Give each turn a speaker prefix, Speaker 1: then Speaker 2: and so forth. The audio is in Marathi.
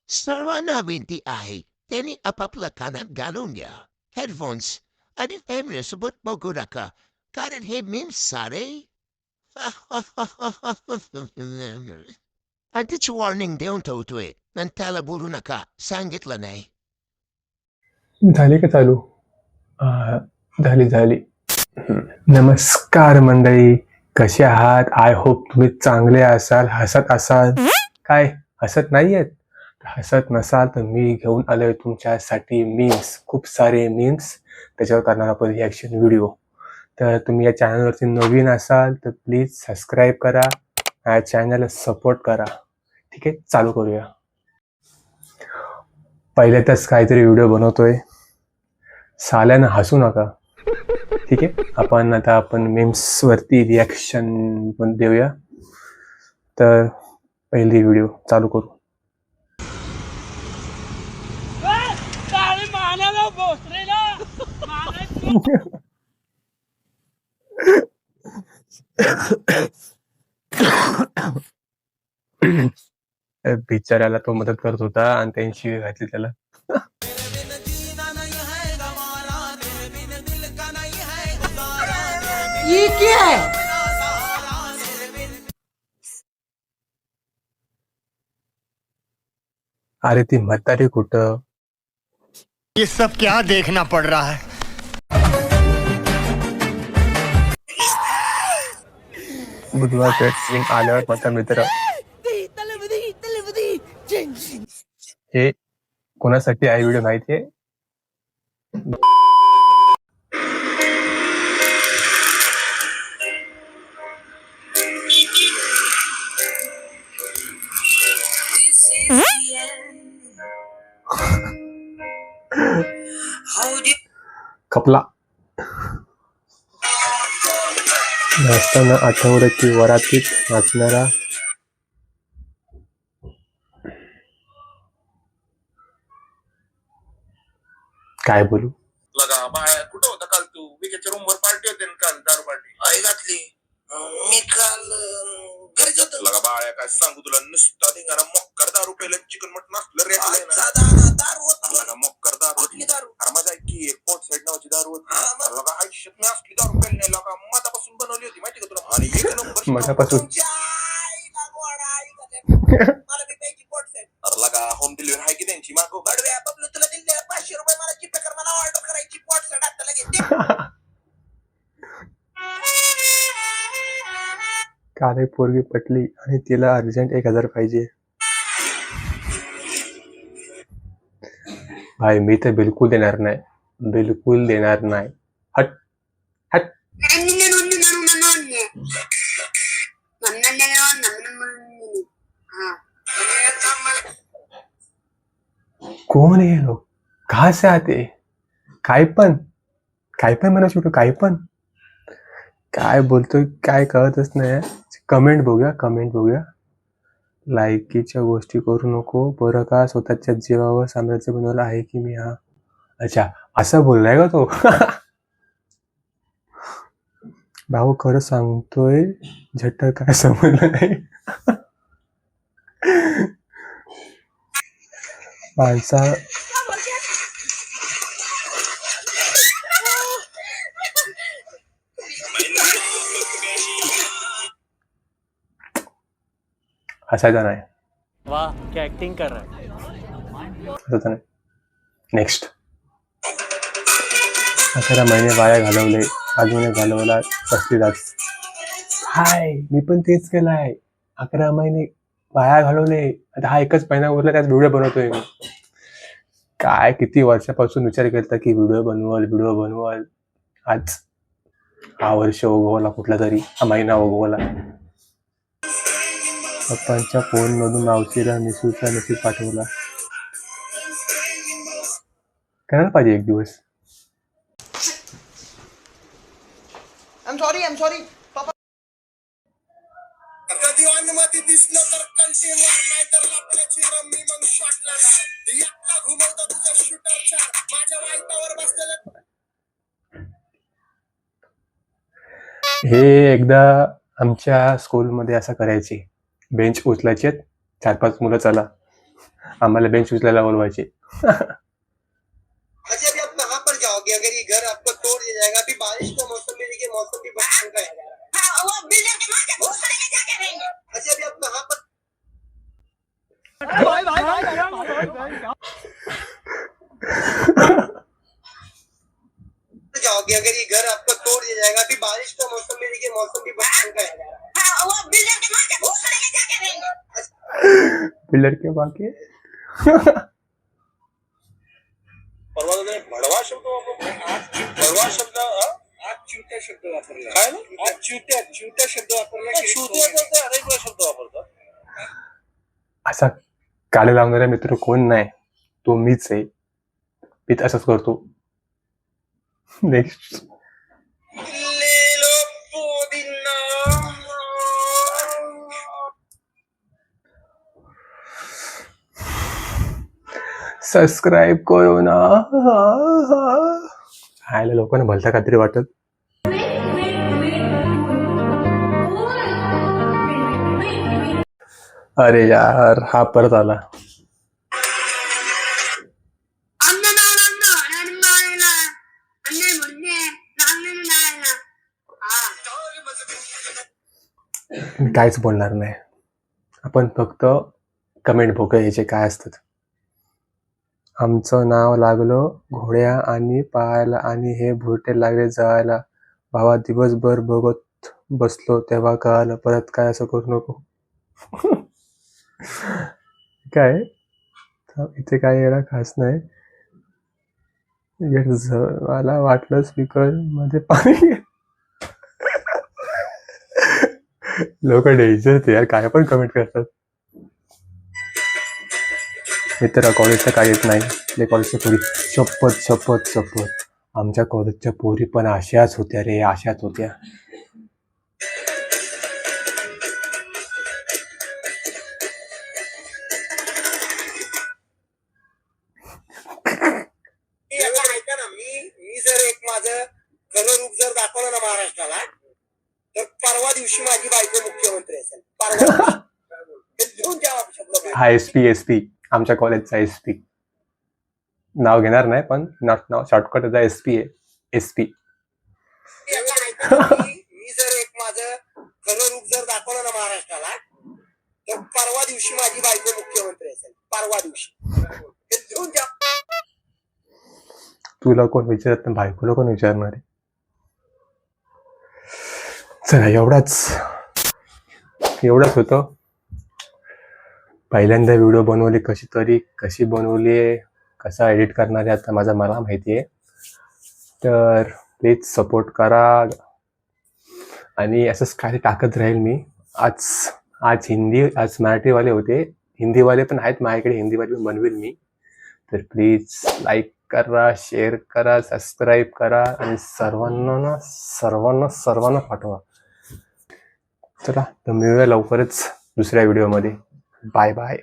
Speaker 1: सर्वांना विनंती आहे त्यांनी आपापल्या कानात घालून घ्या हेडफोन्स आणि फॅमिलीसोबत बघू नका कारण हे मीम्स सारे आधीच वॉर्निंग देऊन ठेवतोय आणि त्याला बोलू नका सांगितलं नाही.
Speaker 2: झाली का चालू? आ, झाली. नमस्कार मंडळी, कसे आहात? आय होप तुम्ही चांगले असाल, हसत असाल. काय हसत नाहीयेत? हसत नसाल तर मी घेऊन आलोय तुमच्यासाठी मीम्स, खूप सारे मीम्स. त्याच्यावर करणार आपण रिॲक्शन व्हिडिओ. तर तुम्ही या चॅनलवरती नवीन असाल तर प्लीज सबस्क्राईब करा, या चॅनलला सपोर्ट करा. ठीक आहे, चालू करूया. पहिल्यातच काहीतरी व्हिडिओ बनवतोय, साल्यानं हसू नका. ठीक आहे, आपण मीम्स वरती रिॲक्शन पण देऊया. तर पहिली व्हिडिओ चालू करू. बिचाऱ्याला तो मदत करत होता आणि त्यांची घातली त्याला.
Speaker 3: ये क्या है?
Speaker 2: अरे ती म्हातारी कुठं?
Speaker 4: ये सब क्या देखना पड़ रहा है?
Speaker 2: बुधवार पेट आल्यावर माझा मित्र. हे कोणासाठी आहे व्हिडिओ माहितीये? खपला नाचताना आठवड्याची वरातीत नाचणारा काय बोलू.
Speaker 5: लगा बाळा कुठं होता काल तू? विकेच्या रूम वर पार्टी होते ना काल, दारू पार्टी. आई घातली मी काल घरीच होतो. लगा बाळा काय सांगू तुला, नुसता धिंगाणा मक्कर दारू पहिलं चिकन मटन असलं रे दारू होत. लगा मक्कर दारू कुठली दारू? अरे माझा की पोट साईड नावाची दारू होती. लगा आयुष्यात मी असली दारू पेल नाही. लगा मधापासून बनवली होती माहिती का तुला? आणि एक नंबर
Speaker 2: मधापासून
Speaker 5: मला बी प्यायची पोट साईड. अरे लगा होम डिलिव्हरी आहे की त्यांची मागो गडव्या बबलू तुला दिले 500 रुपये मला जीपे कर, मला ऑर्डर करायची पोट साईड आता लगेच.
Speaker 2: काल एक पोरगी पटली आणि तिला अर्जंट 1000 पाहिजे. भाई मी तर बिलकुल देणार नाही, बिलकुल देणार नाही. हट हट. कोण आहे लोक? कहा से आते? काय पण म्हणा छोटू, काय पण काय बोलतोय काय कळतच नाही. कमेंट बघूया. लायकीच्या गोष्टी करू नको बरं का, स्वतःच्या जीवावर साम्राज्य बनवलं आहे की मी. हा अच्छा, असं बोललाय का तो? भाऊ खरं सांगतोय, झट्ट काय समजलं नाही. माणसा हसायचा नाही.
Speaker 6: वाह क्या एक्टिंग कर रहा है.
Speaker 2: हसायचा नाही. नेक्स्ट. 11 महिने वाया घालवले, अजून घालवला कसली जात. हाय मी पण तेच केलाय, 11 महिने वाया घालवले. आता हा एकच महिना उरला, त्यात व्हिडिओ बनवतोय मी. काय किती वर्षापासून विचार केला की व्हिडिओ बनवल. आज हा वर्ष उगवला, कुठला तरी हा महिना उगवला. पप्पांच्या फोन मधून मावशीला निसूचा मेसेज पाठवला. करायला पाहिजे एक दिवस.
Speaker 3: I'm sorry. Papa.
Speaker 5: कधी अनुमती दिसलं तर कल्टी मार, नाही तर लपण्याची रम्मी मग शॉट लागा. एकटा घुमवता तुझा शूटर चार, माझ्या वाईटावर बसलेलं.
Speaker 2: हे एकदा आमच्या स्कूलमध्ये असं करायचे. बेंच उचलायचे, 4-5 मुलं चला आम्हाला बेंच उचलायला बोलवायचे.
Speaker 3: अच्छा अभी आप कहाँ पर जाओगे अगर ये घर आपको तोड़ दिया जाएगा? अभी बारिश का मौसम में देखिए मौसम भी बहुत ठंडा है. अच्छा अभी आप कहाँ पर जाओगे अगर ये घर आपको तोड़ दिया जाएगा? अभी बारिश का मौसम में देखिए मौसम भी बहुत ठंडा है.
Speaker 2: पिलर के बाकी
Speaker 5: परवा त्याने भडवा शब्द वापरला. भडवा शब्द आज चिवट्या शब्द वापरला. काय ना आज चिवट्या शब्द वापरला. चिवट्या अनेक वेळा शब्द वापरतात.
Speaker 2: असा काळे लावणारा मित्र कोण नाही, तो मीच आहे. मी असंच करतो. नेक्स्ट
Speaker 5: लिलो पुदिना.
Speaker 2: सबस्क्राईब करू ना. आयला लोकांना भलता काहीतरी वाटत. अरे यार हा परत आला. मी काहीच बोलणार नाही. आपण फक्त कमेंट बघूया याचे काय असतात. आमचं नाव लागलं घोड्या आणि पायाला आणि हे भुरटे लागले जायला. भावा दिवसभर बघत बसलो तेव्हा कळालं. परत काय असं करू नको. काय इथे काय एवढा खास नाही. मला वाटलं स्पीकर मध्ये पाणी. लोक डेंजर ते यार, काय पण कमेंट करतात. मित्र कॉलेजचं काय येत नाही. आपल्या कॉलेजच्या पोरी शपथ शपथ शपथ आमच्या कॉलेजच्या पोरी पण अशाच होत्या रे, अशाच होत्या.
Speaker 3: ऐका ना, मी जर एक माझं खरं रूप जर दाखवलं ना महाराष्ट्राला, तर परवा दिवशी माझी बायको मुख्यमंत्री असेल. परवा घेऊन द्यावा शब्द.
Speaker 2: हा एसपी आमच्या कॉलेजचा एसपी. नाव घेणार नाही पण नाव शॉर्टकट त्याचा एसपी आहे. एसपी
Speaker 3: मी जर एक माझं खरं रूप जर दाखवलं ना महाराष्ट्राला, तर परवा दिवशी माझी बायको मुख्यमंत्री असेल. परवा दिवशी घेऊन द्या.
Speaker 2: तुला कोण विचारत नाही, बायकोला कोण विचारणार आहे. चला एवढंच होतं. पहिल्यांदा व्हिडिओ बनवली कशी बनवली आहे, कसा एडिट करणार आहे आता मला माहिती आहे. तर प्लीज सपोर्ट करा आणि असंच काही टाकत राहील मी. आज मराठीवाले होते, हिंदीवाले पण आहेत माझ्याकडे, हिंदीवाले पण बनवेल मी. तर प्लीज लाईक करा, शेअर करा, सबस्क्राईब करा आणि सर्वांना पाठवा. चला तर मिळूया लवकरच दुसऱ्या व्हिडिओमध्ये. Bye bye.